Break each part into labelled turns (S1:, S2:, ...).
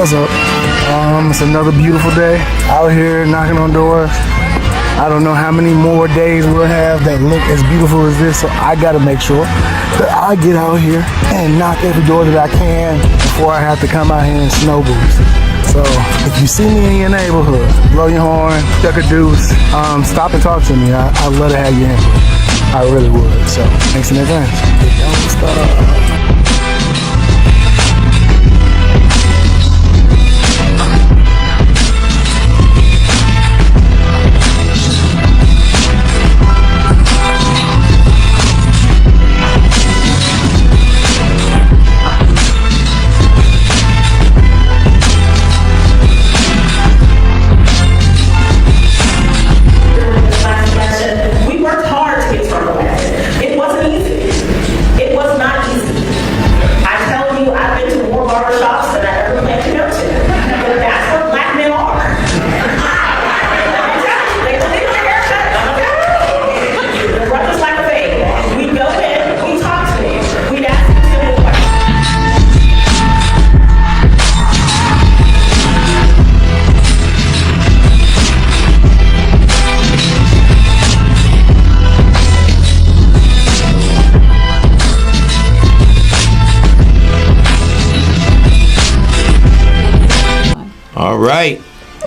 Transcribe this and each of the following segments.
S1: What's up? It's another beautiful day out here knocking on doors. I don't know how many more days we'll have that look as beautiful as this, so I gotta make sure that I get out here and knock every door that I can before I have to come out here and snow boost. So if you see me in your neighborhood, blow your horn, duck a deuce, stop and talk to me. I'd love to have your input. I really would. So thanks in advance. Don't stop.
S2: All right,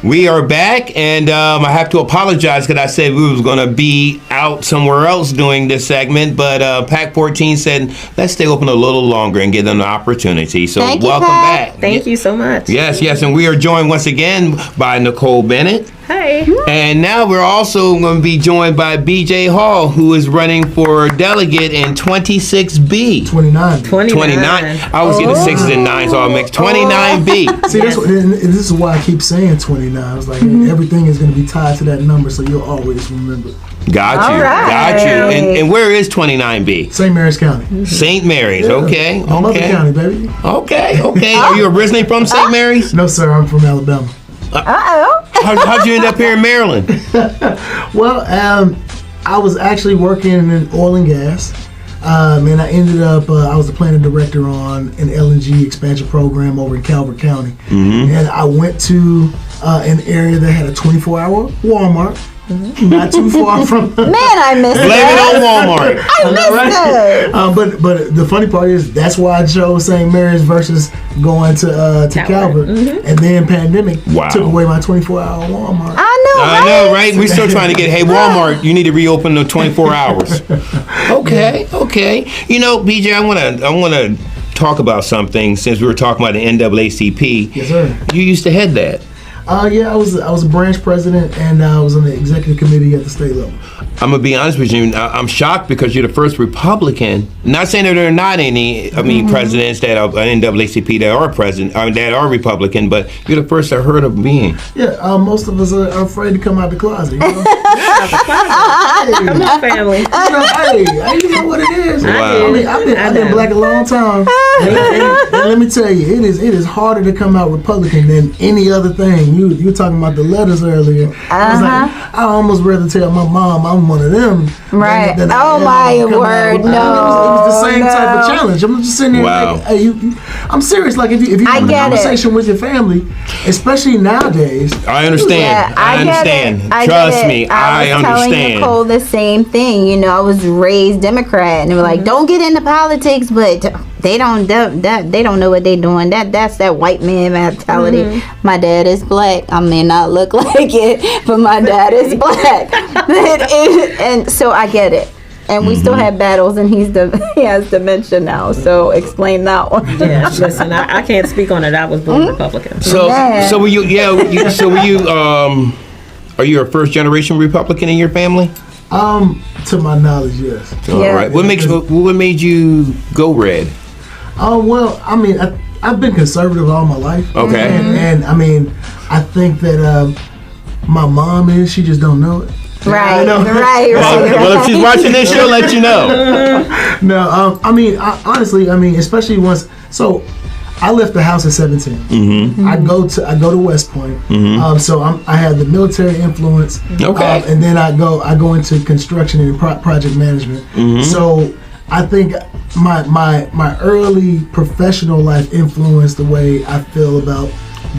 S2: we are back, and I have to apologize because I said we was going to be out somewhere else doing this segment, but Pac 14 said let's stay open a little longer and give them the opportunity. So welcome back.
S3: Thank you so much.
S2: Yes, and we are joined once again by Nicole Bennett.
S3: Hey.
S2: And now we're also going to be joined by BJ Hall, who is running for delegate in 26B.
S1: 29.
S2: I always get the 6s and 9s all mixed. 29B.
S1: See, this is why I keep saying 29. I was like, everything is going to be tied to that number, so you'll always remember.
S2: Got you. And where is 29B?
S1: St. Mary's County.
S2: St. Mary's, okay.
S1: Mother County, baby.
S2: Okay. Are you originally from St. Mary's?
S1: No, sir, I'm from Alabama.
S2: How'd you end up here in Maryland?
S1: Well, I was actually working in oil and gas, and I ended up, I was the planning director on an LNG expansion program over in Calvert County. And I went to an area that had a 24-hour Walmart. Not too far from.
S4: Man, I missed
S2: Blame it on Walmart.
S4: I missed it.
S1: But the funny part is that's why I chose St. Mary's versus going to Calvert. And then pandemic took away my 24-hour Walmart.
S2: I know, right? We're still trying to get. Hey, Walmart, you need to reopen the 24 hours. Okay. You know, BJ, I wanna talk about something since we were talking about the NAACP.
S1: Yes, sir.
S2: You used to head that.
S1: Yeah, I was a branch president, and I was on the executive committee at the state level.
S2: I'm gonna be honest with you. I'm shocked because you're the first Republican. Not saying that there are not any. Presidents that are NAACP that are that are Republican, but you're the first I heard of being.
S1: Yeah, most of us are afraid to come out the closet. You know?
S3: Come on, family.
S1: You know what it is.
S2: Wow.
S1: I mean, I've been black a long time, and let me tell you, it is harder to come out Republican than any other thing. You were talking about the letters earlier. I was like, I almost rather tell my mom I'm one of them.
S4: Right.
S1: Than
S4: Oh my word, no.
S1: It was the same type of challenge. I'm just sitting there like, hey, I'm serious. Like if you have a conversation with your family, especially nowadays.
S2: I understand.
S4: Yeah,
S2: I understand. Trust me, I understand.
S4: I was telling Nicole the same thing. You know, I was raised Democrat, and they were like, don't get into politics, but they don't know what they're doing. That's that white man mentality. My dad is black. I may not look like it, but my dad is black. And so I get it. And we still have battles, and he has dementia now. So explain that one.
S3: Yeah, listen, I can't speak on it. I was born Republican.
S2: So were you? Are you a first generation Republican in your family?
S1: To my knowledge, yes.
S2: All right. What made you go red?
S1: Well, I mean, I've been conservative all my life.
S2: Okay.
S1: And I mean, I think that my mom is. She just don't know it.
S4: Right.
S2: Well, if she's watching this, she'll let you know.
S1: No, I mean, honestly, especially once. So, I left the house at 17. I go to West Point. So I have the military influence.
S2: Okay.
S1: And then I go into construction and project management. So I think my early professional life influenced the way I feel about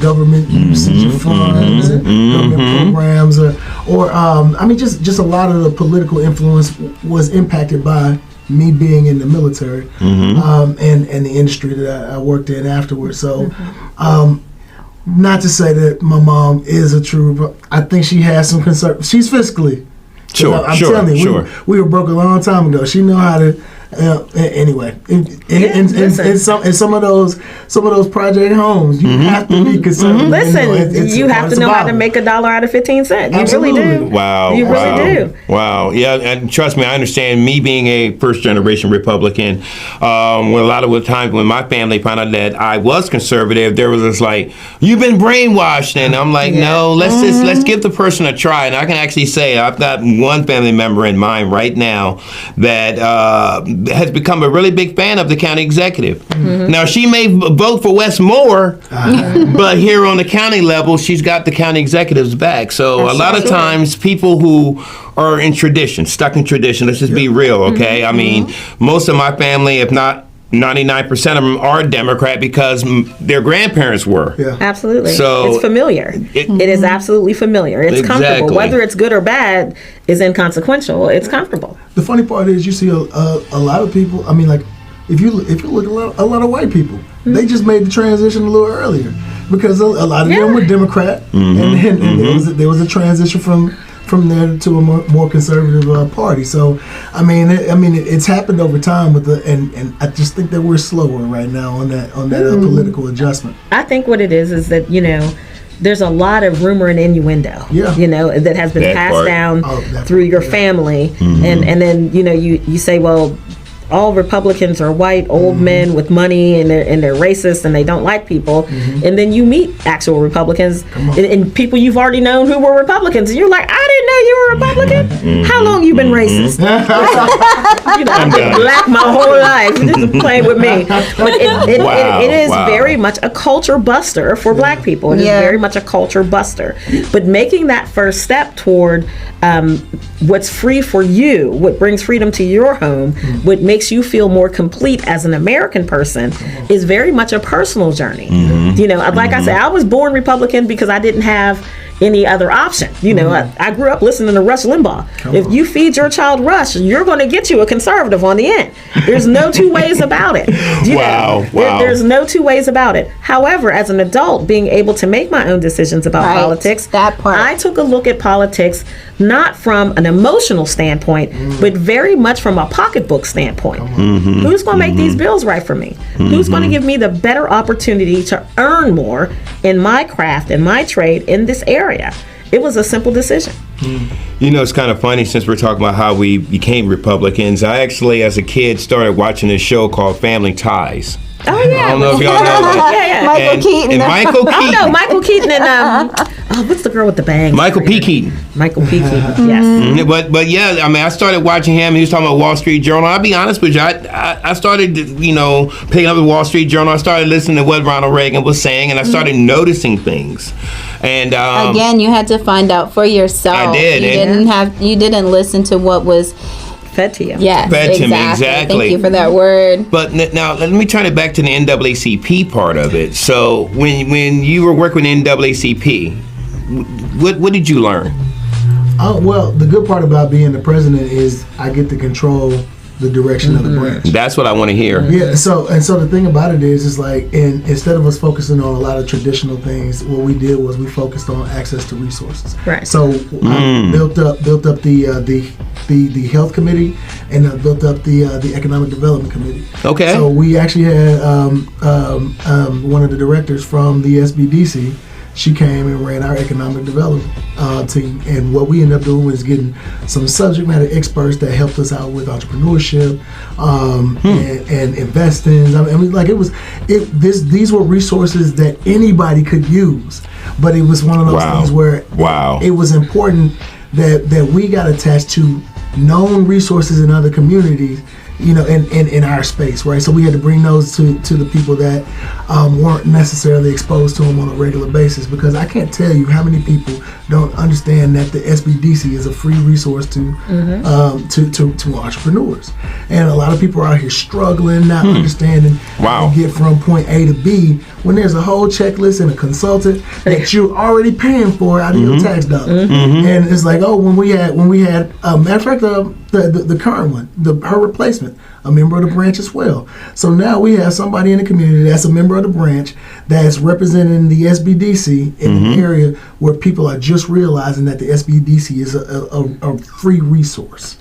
S1: government usage of funds and government programs, or I mean, just a lot of the political influence was impacted by me being in the military and the industry that I worked in afterwards. So, not to say that my mom is a true, I think she has some concern. She's fiscally.
S2: Sure,
S1: I'm telling you, we were broke a long time ago. She know how to. Anyway, in some of those project homes, you have to be concerned.
S3: Listen, you have to know how to make $1 out of 15 cents. You
S1: Absolutely.
S3: really do.
S2: Wow.
S3: You really do.
S2: Wow. Yeah, and trust me, I understand. Me being a first-generation Republican, when a lot of the times when my family found out that I was conservative, there was this like, "You've been brainwashed," and I'm like, "No, let's give the person a try." And I can actually say I've got one family member in mind right now that has become a really big fan of the county executive. Now, she may vote for Westmore, but here on the county level, she's got the county executive's back. So a lot of times, people who are in tradition, stuck in tradition, let's just be real, okay? I mean, most of my family, if not 99% of them, are Democrat because their grandparents were.
S1: Yeah.
S3: Absolutely.
S2: So
S3: it's familiar. It is absolutely familiar. It's
S2: Exactly.
S3: comfortable. Whether it's good or bad is inconsequential. It's comfortable.
S1: The funny part is you see a lot of people. I mean, like if you look at a lot of white people, they just made the transition a little earlier because a lot of them were Democrat, and there was a transition from there to a more conservative party. So, I mean, it's happened over time with and I just think that we're slower right now on that political adjustment.
S3: I think what it is that, there's a lot of rumor and innuendo, that has been passed down through your family. And then, you say, well, all Republicans are white, old men with money, and they're racist, and they don't like people. And then you meet actual Republicans and people you've already known who were Republicans, and you're like, I didn't know you were a Republican. How long you been racist? I've been black my whole life. Just playing with me. But it is very much a culture buster for black people. It is very much a culture buster. But making that first step toward what's free for you, what brings freedom to your home, what makes you feel more complete as an American person, is very much a personal journey. Like I said, I was born Republican because I didn't have any other option. I grew up listening to Rush Limbaugh. If you feed your child Rush, you're going to get you a conservative on the end. There's no two ways about it. There's no two ways about it. However, as an adult, being able to make my own decisions about politics, I took a look at politics not from an emotional standpoint, but very much from a pocketbook standpoint. Who's going to make these bills right for me? Who's going to give me the better opportunity to earn more in my craft and my trade in this area? It was a simple decision.
S2: It's kind of funny since we're talking about how we became Republicans. I actually, as a kid, started watching this show called Family Ties.
S3: Oh, yeah.
S2: I don't know if y'all know that.
S4: Michael Keaton.
S2: And Michael Keaton.
S3: Oh, no, Michael Keaton and, what's the girl with the bangs?
S2: Michael P. Keaton.
S3: Michael P. Keaton, yes.
S2: But yeah, I mean, I started watching him. He was talking about Wall Street Journal. I'll be honest with you. I started, picking up the Wall Street Journal. I started listening to what Ronald Reagan was saying, and I started noticing things. And
S4: again, you had to find out for yourself.
S2: I did.
S4: You didn't listen to what was
S3: fed to you.
S4: Yes,
S2: fed to me, exactly.
S4: Thank you for that word.
S2: But now let me turn it back to the NAACP part of it. So when you were working with NAACP, what did you learn?
S1: Well, the good part about being the president is I get to control the direction of the branch.
S2: That's what I want to hear.
S1: Yeah. So the thing about it is like, instead of us focusing on a lot of traditional things, what we did was we focused on access to resources.
S3: Right.
S1: So I built up the health committee, and I built up the economic development committee.
S2: Okay.
S1: So we actually had one of the directors from the SBDC. She came and ran our economic development team, and what we ended up doing was getting some subject matter experts that helped us out with entrepreneurship and investing. I mean, like these were resources that anybody could use, but it was one of those things where it was important that we got attached to known resources in other communities, in our space, right? So we had to bring those to the people that weren't necessarily exposed to them on a regular basis, because I can't tell you how many people don't understand that the SBDC is a free resource to entrepreneurs, and a lot of people are out here struggling, not understanding how to get from point A to B when there's a whole checklist and a consultant that you're already paying for out of your tax dollars. And it's like, oh, when we had matter of fact, the current one, her replacement, a member of the branch as well. So now we have somebody in the community that's a member of the branch that's representing the SBDC in an area where people are just realizing that the SBDC is a free resource,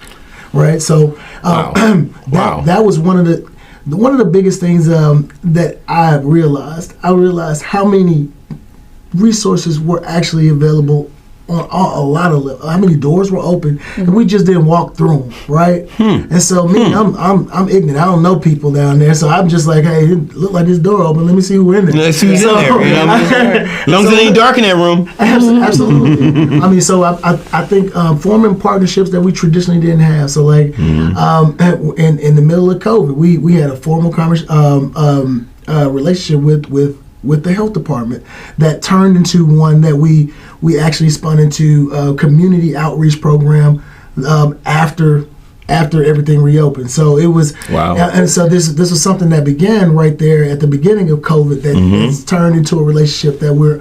S1: right? So that was one of the biggest things that I realized. I realized how many resources were actually available on a lot of levels. How many doors were open, and we just didn't walk through them, right? And so me, I'm ignorant. I don't know people down there, so I'm just like, hey, it look like this door open. Let me see who in there.
S2: Let's see who's in there. You know? As long as it ain't dark in that room.
S1: Absolutely. I mean, so I think forming partnerships that we traditionally didn't have. So like in the middle of COVID, we had a formal relationship with the health department that turned into one that we actually spun into a community outreach program after everything reopened. So it was and so this was something that began right there at the beginning of COVID that has turned into a relationship that we're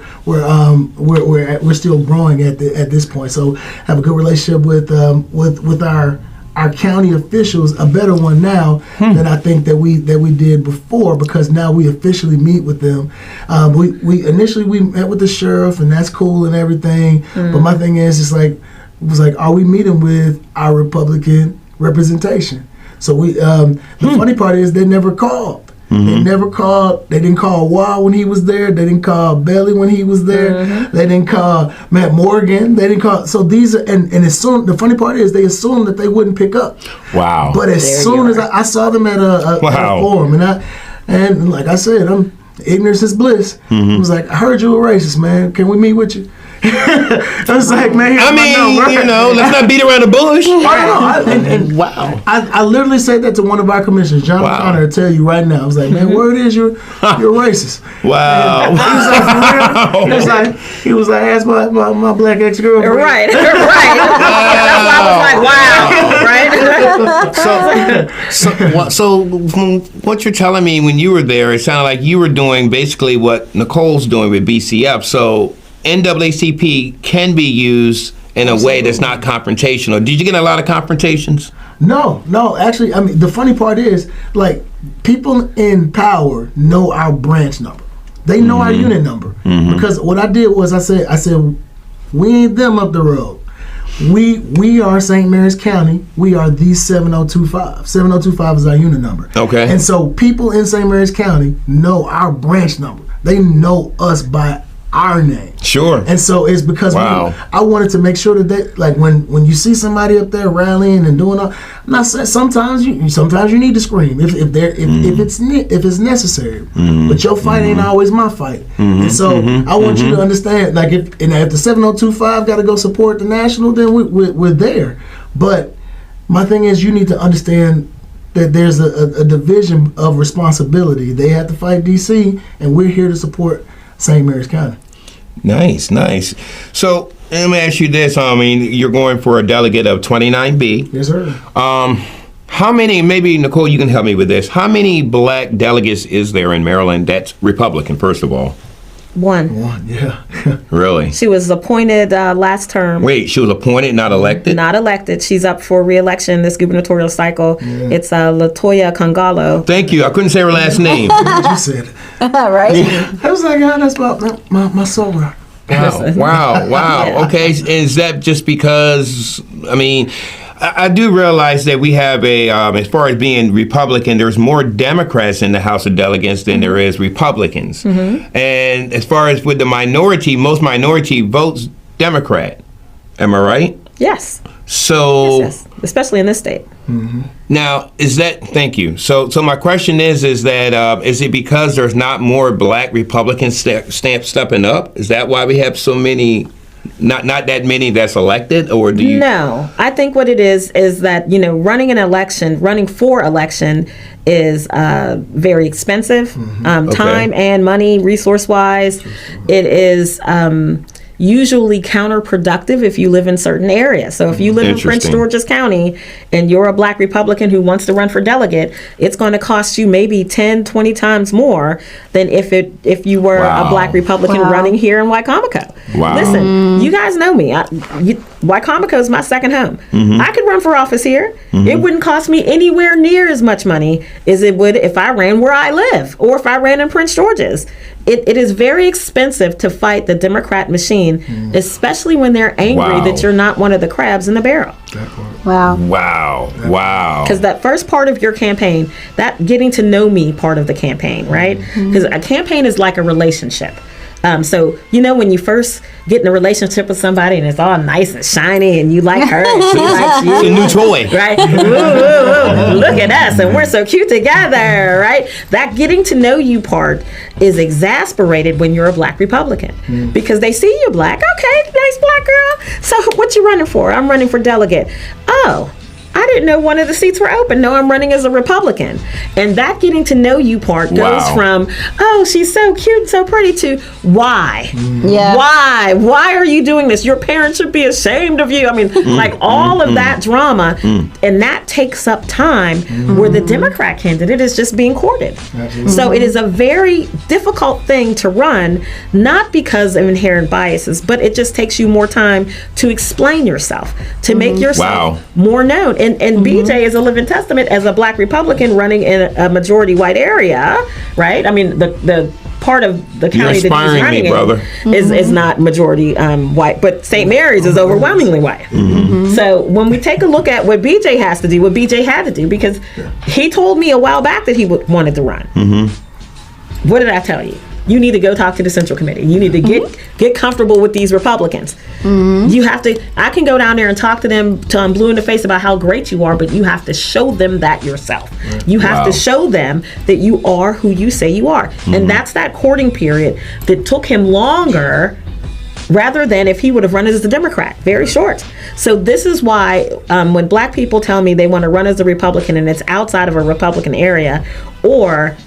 S1: still growing at this point. So have a good relationship with our county officials, a better one now than I think that we did before, because now we officially meet with them. We initially met with the sheriff, and that's cool and everything. But my thing is, it was like, are we meeting with our Republican representation? So the funny part is they never called. They never called. They didn't call Wah when he was there. They didn't call Belly when he was there. They didn't call Matt Morgan. They didn't call. So these are, and as soon, the funny part is they assumed that they wouldn't pick up.
S2: Wow.
S1: But as soon as I saw them at a forum, and like I said, ignorance is bliss. I was like, I heard you a racist, man. Can we meet with you? I was like, man,
S2: let's not beat around the bush.
S1: Wow. I literally said that to one of our commissioners, John O'Connor, will tell you right now. I was like, man, word is you're racist.
S2: Wow.
S1: He was like, ask my black ex-girlfriend.
S3: Right. That's why I was like, wow, right?
S2: So from what you're telling me, when you were there, it sounded like you were doing basically what Nicole's doing with BCF. So NAACP can be used in a way that's not confrontational. Did you get a lot of confrontations?
S1: No. Actually, I mean, the funny part is, like, people in power know our branch number. They know our unit number. Because what I did was I said, we ain't them up the road. We are St. Mary's County. We are the 7025. 7025 is our unit number.
S2: Okay.
S1: And so people in St. Mary's County know our branch number. They know us by our name.
S2: Sure.
S1: And so it's because I wanted to make sure that they, like, when you see somebody up there rallying and doing all, I'm not saying sometimes you need to scream if it's necessary. But your fight ain't always my fight. And so I want you to understand, like, if the 7025 got to go support the national, then we're there. But my thing is, you need to understand that there's a division of responsibility. They have to fight DC, and we're here to support St. Mary's County.
S2: Nice. So let me ask you this. I mean, you're going for a delegate of 29B.
S1: Yes, sir.
S2: How many, maybe Nicole, you can help me with this. How many black delegates is there in Maryland that's Republican, first of all?
S3: One,
S1: yeah.
S2: Really?
S3: She was appointed last term.
S2: Wait, she was appointed, not elected?
S3: Not elected. She's up for re-election this gubernatorial cycle. Yeah. It's Latoya Kangalo.
S2: Thank you. I couldn't say her last name.
S1: You said it.
S4: Right?
S1: I was like, that's my soul rock.
S2: Wow. Yeah. Okay, is that just because, I mean, I do realize that we have as far as being Republican, there's more Democrats in the House of Delegates than there is Republicans. And as far as with the minority, most minority votes Democrat. Am I right?
S3: Yes.
S2: So,
S3: yes. Especially in this state.
S2: Now, thank you. So my question is that, is it because there's not more black Republicans stepping up? Is that why we have so many, not that many that's elected, or do you?
S3: No, I think what it is that, running for election is very expensive, time and money, resource-wise. It is, usually counterproductive if you live in certain areas. So if you live in Prince George's County and you're a Black Republican who wants to run for delegate, it's going to cost you maybe 10, 20 times more than if you were a Black Republican running here in Wycomico. Listen, you guys know me. Wycomico is my second home. I could run for office here. It wouldn't cost me anywhere near as much money as it would if I ran where I live or if I ran in Prince George's. It is very expensive to fight the Democrat machine, especially when they're angry that you're not one of the crabs in the barrel.
S2: Wow.
S3: Because that first part of your campaign, that getting to know me part of the campaign, right? Because a campaign is like a relationship. So, when you first get in a relationship with somebody and it's all nice and shiny and you like her and she likes you.
S2: It's a new toy.
S3: Right? Ooh, look at us and we're so cute together, right? That getting to know you part is exasperated when you're a Black Republican because they see you Black. Okay, nice Black girl. So what you running for? I'm running for delegate. Oh, I didn't know one of the seats were open. No, I'm running as a Republican. And that getting to know you part goes from, oh, she's so cute and so pretty to why? Why? Why are you doing this? Your parents should be ashamed of you. I mean, like all of that drama. And that takes up time where the Democrat candidate is just being courted. So it is a very difficult thing to run, not because of inherent biases, but it just takes you more time to explain yourself, to make yourself more known. And BJ is a living testament as a Black Republican running in a majority white area, right? I mean, the part of the county that he's running in is not majority white, but St. Mary's is overwhelmingly white. So when we take a look at what BJ has to do, what BJ had to do, because he told me a while back that he wanted to run. What did I tell you? You need to go talk to the Central Committee. You need to get comfortable with these Republicans. You have to. I can go down there and talk to them till I'm blue in the face about how great you are, but you have to show them that yourself. You have to show them that you are who you say you are. And that's that courting period that took him longer rather than if he would have run as a Democrat. Very short. So this is why when Black people tell me they want to run as a Republican and it's outside of a Republican area or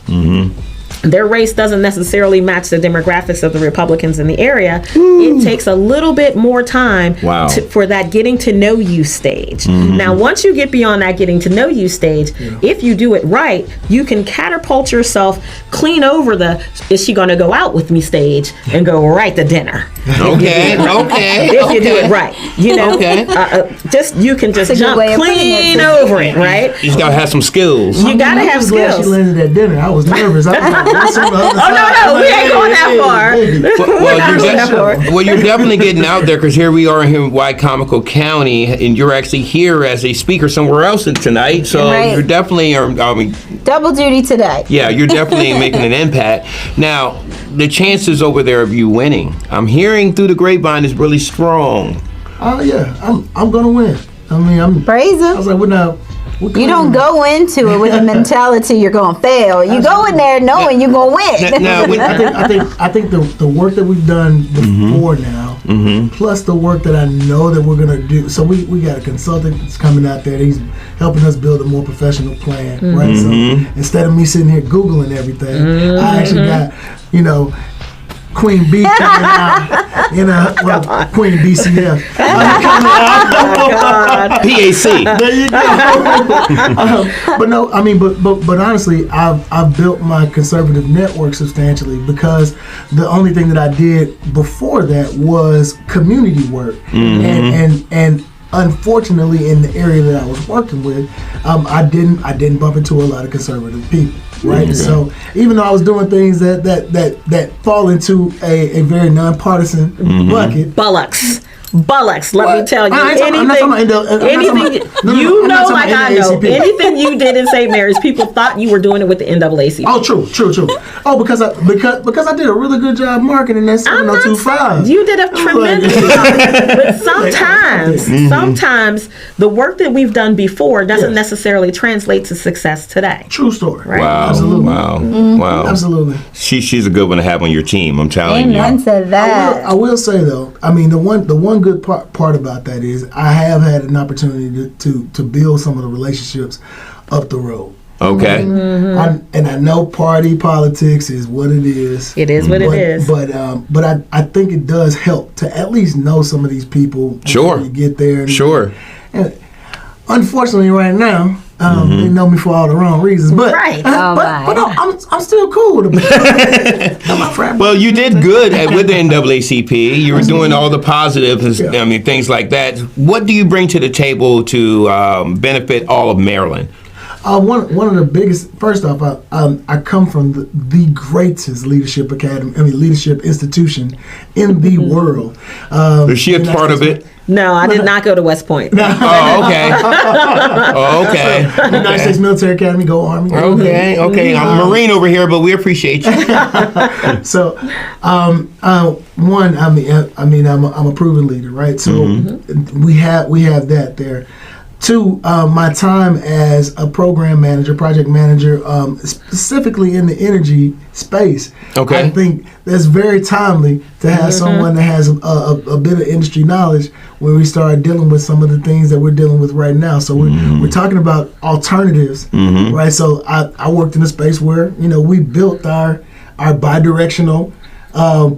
S3: their race doesn't necessarily match the demographics of the Republicans in the area, it takes a little bit more time for that getting to know you stage. Now, once you get beyond that getting to know you stage, if you do it right, you can catapult yourself clean over the is she going to go out with me stage and go right to dinner. If you do it right, you can just jump clean over it, right?
S2: You just gotta have some skills.
S3: You gotta have skills.
S1: She landed at dinner. I was nervous. I was like,
S3: no, we ain't going that far.
S2: Well, you're definitely getting out there because here we are here in Wycomico County, and you're actually here as a speaker somewhere else tonight. So you're definitely,
S4: double duty today.
S2: Yeah, you're definitely making an impact. Now, the chances over there of you winning, I'm hearing through the grapevine, is really strong.
S1: I'm gonna win. I mean, I'm
S4: praise him.
S1: I was like,
S4: you don't go into it with the mentality you're gonna fail. You go in there knowing you're gonna win.
S1: I think the work that we've done before now, plus the work that I know that we're gonna do. So we got a consultant that's coming out there. He's helping us build a more professional plan, right? So instead of me sitting here Googling everything, I actually got, Queen B coming out Queen BCF.
S2: PAC.
S1: There you go. But no, I mean, but honestly, I've built my conservative network substantially because the only thing that I did before that was community work, and unfortunately, in the area that I was working with, I didn't bump into a lot of conservative people. Right, so even though I was doing things that fall into a very nonpartisan bucket,
S3: Bullocks, let me tell you, anything you did in St. Mary's, people thought you were doing it with the NAACP.
S1: Oh, true. Oh, because I did a really good job marketing that 7025.
S3: You did a tremendous job, but sometimes the work that we've done before doesn't necessarily translate to success today.
S1: True story.
S3: Right?
S2: Wow.
S1: Absolutely.
S2: Wow.
S1: Absolutely.
S2: She's a good one to have on your team. I'm telling you.
S4: Amen to that.
S1: I will say though, I mean the one good part about that is I have had an opportunity to build some of the relationships up the road.
S2: Okay.
S1: And I know party politics is what it is.
S3: It is what it is.
S1: But I think it does help to at least know some of these people.
S2: Sure.
S1: When you get there. And
S2: Unfortunately,
S1: right now, they know me for all the wrong reasons. But
S3: Right.
S1: but no, I'm still cool with them. I'm my friend.
S2: well, you did good with the NAACP. You were doing all the positives,
S1: Yeah.
S2: I mean, things like that. What do you bring to the table to benefit all of Maryland?
S1: One of the biggest. First off, I come from the greatest leadership leadership institution in the world.
S2: Is she a part of it?
S3: No, I did not go to West Point.
S2: Oh, okay. Okay.
S1: United States Military Academy, go Army.
S2: Okay. I'm a Marine over here, but we appreciate you.
S1: So, one, I'm a proven leader, right? So we have that there. Two, my time as a program manager, project manager, specifically in the energy space.
S2: Okay.
S1: I think that's very timely to have someone that has a bit of industry knowledge when we start dealing with some of the things that we're dealing with right now. So we're talking about alternatives, right? So I worked in a space where, we built our bidirectional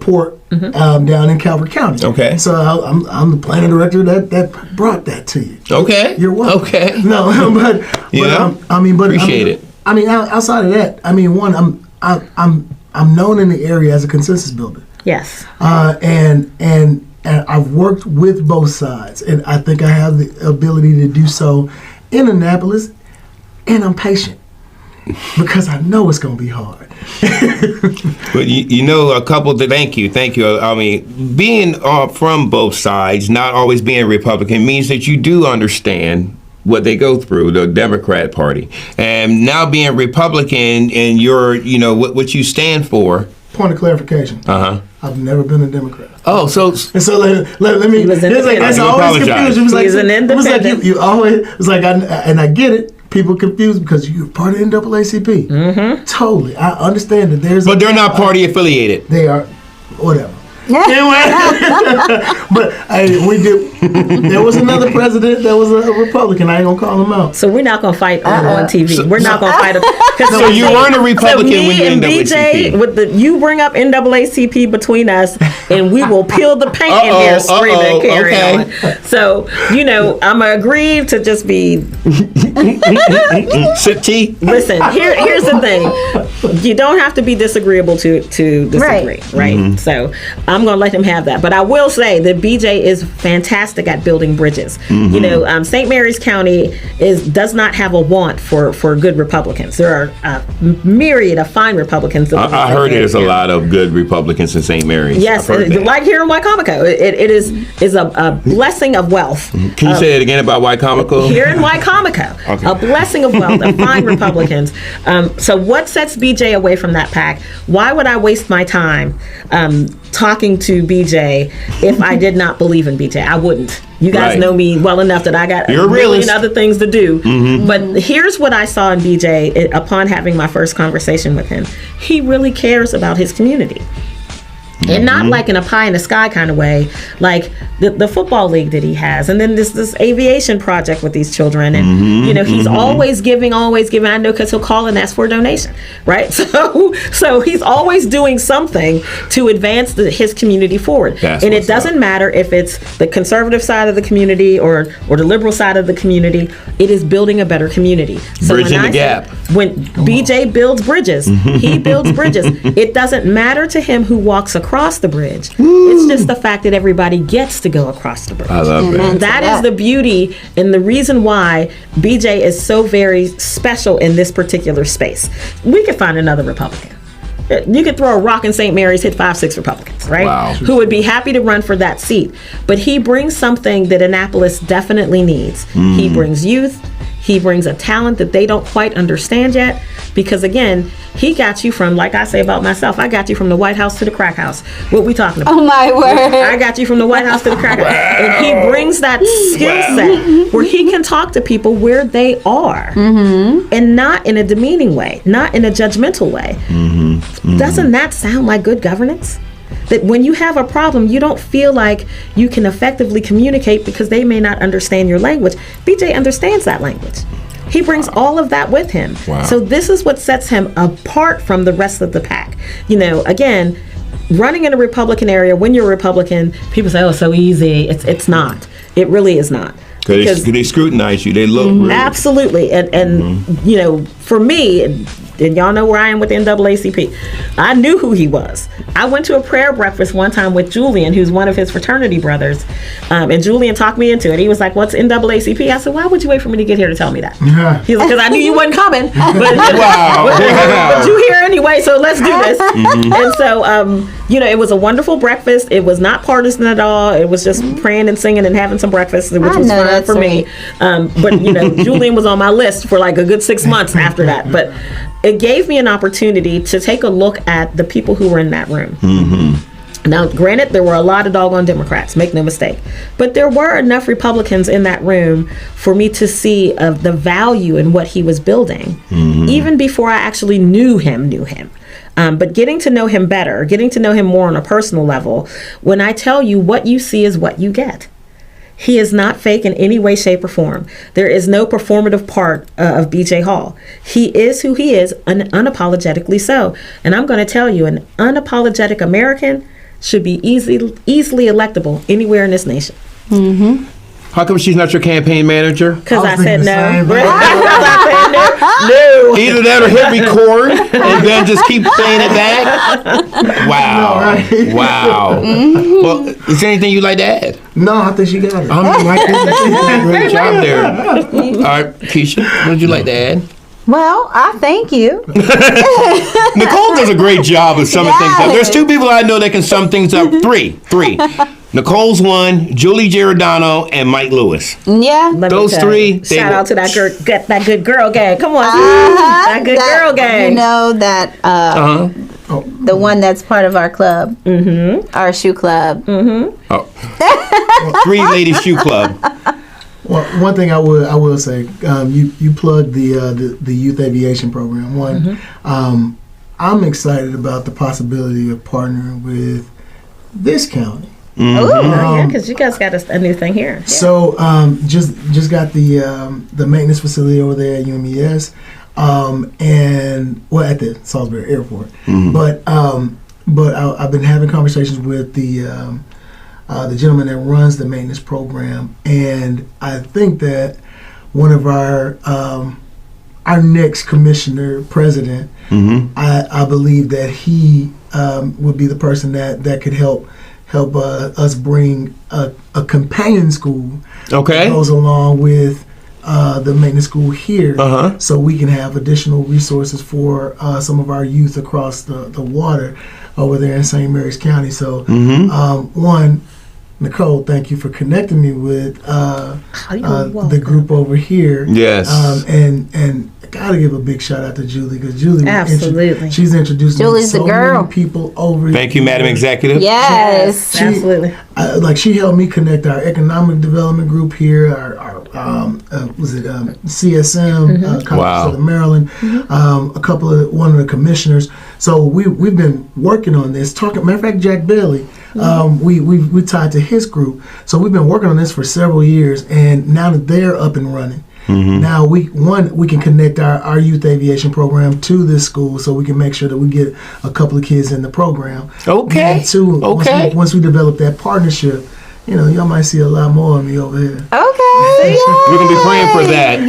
S1: port down in Calvert County.
S2: Okay.
S1: So I'm the planning director that brought that to you.
S2: Okay.
S1: You're welcome.
S2: Okay.
S1: No, but
S2: Appreciate it.
S1: Outside of that, I'm known in the area as a consensus builder.
S3: Yes.
S1: And I've worked with both sides, and I think I have the ability to do so in Annapolis, and I'm patient because I know it's going to be hard.
S2: But a couple. Thank you. I mean, being from both sides, not always being Republican, means that you do understand what they go through, the Democrat Party, and now being Republican, and you're, what you stand for.
S1: Point of clarification. I've never been a Democrat.
S2: Oh, so
S1: and so let me. That's always confusion. It was
S3: an independent.
S1: It was like you always. It was like I get it. People confused because you're part of NAACP. Totally, I understand that there's.
S2: But they're not party affiliated.
S1: They are, whatever. But we did. There was another president that was a Republican. I ain't gonna call him out.
S3: So we're not gonna fight on TV. We're not gonna fight.
S2: So you weren't a Republican when you're in
S3: BJ,
S2: NAACP.
S3: You bring up NAACP between us, and we will peel the paint in here, screaming and carrying on. So I'm agreed to just be.
S2: Sip tea.
S3: Listen, here's the thing. You don't have to be disagreeable to disagree, right? So I'm going to let him have that. But I will say that BJ is fantastic at building bridges. St. Mary's County does not have a want for good Republicans. There are a myriad of fine Republicans.
S2: I heard there's a lot of good Republicans in St. Mary's.
S3: Yes, like here in Wycomico. It is a blessing of wealth.
S2: Can you say it again about Wycomico?
S3: Here in Wycomico,
S2: Okay.
S3: A blessing of wealth of fine Republicans. So what sets BJ away from that pack? Why would I waste my time talking to BJ if I did not believe in BJ? I wouldn't. You guys know me well enough that I got a million other things to do. But here's what I saw in BJ upon having my first conversation with him. He really cares about his community. And not like in a pie in the sky kind of way, like the football league that he has, and then this aviation project with these children, and he's always giving. I know because he'll call and ask for a donation, right? So he's always doing something to advance his community forward. And it doesn't matter if it's the conservative side of the community or the liberal side of the community. It is building a better community. So
S2: Bridging the gap.
S3: When BJ builds bridges, he builds bridges. It doesn't matter to him who walks across the bridge. It's just the fact that everybody gets to go across the bridge.
S2: I love that.
S3: That is the beauty and the reason why BJ is so very special in this particular space. We could find another Republican. You could throw a rock in St. Mary's, hit 5-6 Republicans, right?
S2: Wow.
S3: Who would be happy to run for that seat. But he brings something that Annapolis definitely needs. He brings youth. He brings a talent that they don't quite understand yet. Because again, he got you from, like I say about myself, I got you from the White House to the crack house. What we talking about?
S4: Oh my word.
S3: I got you from the White House to the crack house. And he brings that skill set where he can talk to people where they are. And not in a demeaning way, not in a judgmental way. Doesn't that sound like good governance? That when you have a problem, you don't feel like you can effectively communicate because they may not understand your language. BJ understands that language. He brings all of that with him.
S2: Wow.
S3: So this is what sets him apart from the rest of the pack. You know, again, running in a Republican area, when you're a Republican, people say, oh, so easy. It's not. It really is not.
S2: Because they scrutinize you. They look really.
S3: Absolutely. And you know, for me, and y'all know where I am with the NAACP, I knew who he was. I went to a prayer breakfast one time with Julian, who's one of his fraternity brothers, and Julian talked me into it. He was like, what's NAACP? I said, why would you wait for me to get here to tell me that? He's like, because I knew you wasn't coming. But you here anyway, so let's do this. And so, you know, it was a wonderful breakfast. It was not partisan at all. It was just praying and singing and having some breakfast, which was fine for me. But, you know, Julian was on my list for like a good 6 months after that. But it gave me an opportunity to take a look at the people who were in that room. Now, granted, there were a lot of doggone Democrats, make no mistake. But there were enough Republicans in that room for me to see the value in what he was building, even before I actually knew him. But getting to know him better, getting to know him more on a personal level, when I tell you what you see is what you get. He is not fake in any way, shape, or form. There is no performative part of B.J. Hall. He is who he is, unapologetically so. And I'm going to tell you, an unapologetic American should be easily electable anywhere in this nation.
S2: How come she's not your campaign manager?
S3: Because I said no.
S2: No. Either that or hit record and then just keep playing it back. Wow. Well, is there anything you'd like to add?
S1: No, I think she got it.
S2: Great job there. All right, Keisha, what would you like to add?
S4: Well, I thank you.
S2: Nicole does a great job of summing things up. There's two people I know that can sum things up. Three. Nicole's one, Julie Giordano, and Mike Lewis.
S4: Yeah.
S2: Those three.
S3: Shout out to that good girl gang. Come on, that good girl gang.
S4: You know that the one that's part of our club, our shoe club.
S2: Three ladies shoe club.
S1: Well, one thing I will say, you plugged the youth aviation program. I'm excited about the possibility of partnering with this county.
S3: Yeah, because you guys got a new thing here. Yeah.
S1: So just got the maintenance facility over there at UMES, and at the Salisbury Airport. But I've been having conversations with the gentleman that runs the maintenance program, and I think that one of our next commissioner president, I believe that he would be the person that could help us bring a companion school that goes along with the maintenance school here, so we can have additional resources for some of our youth across the water over there in St. Mary's County. So one, Nicole, thank you for connecting me with the group over here.
S2: Yes.
S1: And I gotta give a big shout out to Julie, because Julie,
S3: absolutely,
S1: she's introduced
S4: Julie's
S1: me to so
S4: the girl.
S1: many people over here.
S2: Thank you, Madam Executive.
S4: Yes.
S3: Absolutely.
S1: She helped me connect our economic development group here, our CSM, College of Maryland, one of the commissioners. So we've been working on this. Matter of fact, Jack Bailey, we tied to his group. So we've been working on this for several years, and now that they're up and running, now we can connect our youth aviation program to this school, so we can make sure that we get a couple of kids in the program.
S2: Okay.
S1: And once we develop that partnership, y'all might see a lot more of me over here.
S4: Okay.
S2: We're going to be praying for that.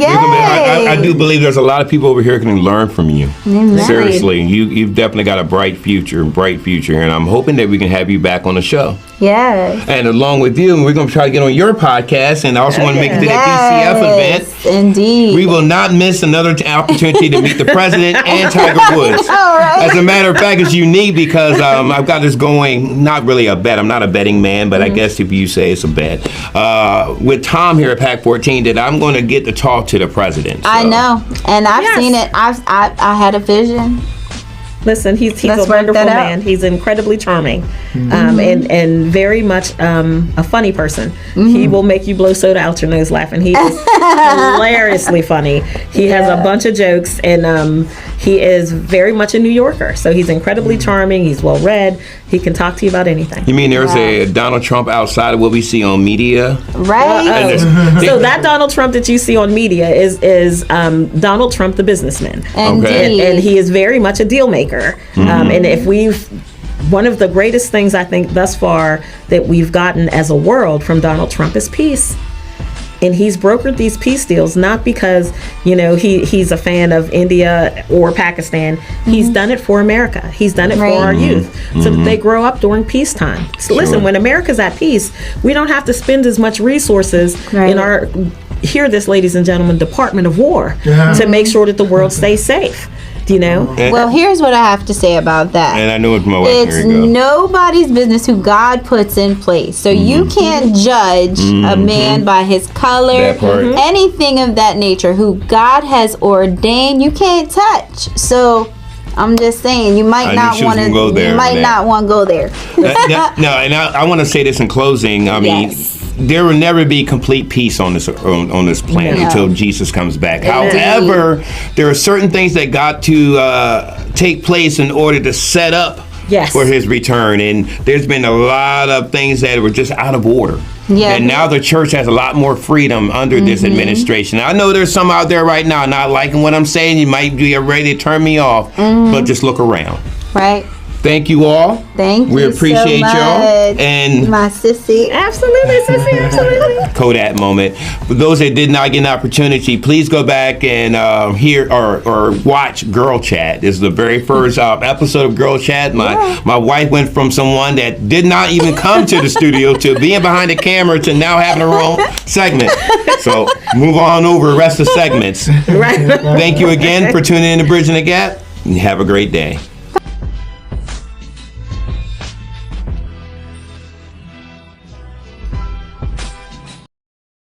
S2: I do believe there's a lot of people over here who can learn from you. Seriously, you've definitely got a bright future, and I'm hoping that we can have you back on the show.
S4: Yes.
S2: And along with you, we're going to try to get on your podcast, and I also want to make it to that DCF event.
S4: Indeed.
S2: We will not miss another opportunity to meet the president and Tiger Woods.
S4: All right.
S2: As a matter of fact, it's unique because I've got this going, not really a bet. I'm not a betting man, but I guess if you say it's a bet. With Tom here at PAC 14, that I'm going to get to talk to the president. So.
S4: I know. And I've seen it. I had a vision.
S3: Listen, he's a wonderful man. He's incredibly charming, and very much a funny person. He will make you blow soda out your nose laughing. He is hilariously funny. He has a bunch of jokes, and he is very much a New Yorker. So he's incredibly charming. He's well read. He can talk to you about anything.
S2: You mean there's a Donald Trump outside of what we see on media?
S4: Right.
S3: So that Donald Trump that you see on media is Donald Trump, the businessman. And he is very much a deal maker. And if one of the greatest things I think thus far that we've gotten as a world from Donald Trump is peace. And he's brokered these peace deals not because, he's a fan of India or Pakistan. He's done it for America. He's done it for our youth so that they grow up during peacetime. So listen, when America's at peace, we don't have to spend as much resources in our, hear this, ladies and gentlemen, Department of War to make sure that the world stays safe.
S4: Well, here's what I have to say about that.
S2: And I know it's my wife.
S4: It's nobody's business who God puts in place. So you can't judge a man by his color, anything of that nature. Who God has ordained, you can't touch. So I'm just saying, you might not want to go there. You might not want to go there.
S2: No, and I want to say this in closing. I mean, there will never be complete peace on this planet until Jesus comes back. However, there are certain things that got to take place in order to set up for his return, and there's been a lot of things that were just out of order. And now the church has a lot more freedom under this administration. I know there's some out there right now not liking what I'm saying. You might be ready to turn me off, but just look around.
S4: Right.
S2: Thank you all.
S4: Thank you.
S2: We appreciate
S4: so
S2: y'all. And
S4: my sissy.
S3: Absolutely, sissy, absolutely.
S2: Kodak moment. For those that did not get an opportunity, please go back and hear or watch Girl Chat. This is the very first episode of Girl Chat. My wife went from someone that did not even come to the studio to being behind the camera to now having her own segment. So move on over the rest of the segments. Thank you again for tuning in to Bridging the Gap. And have a great day.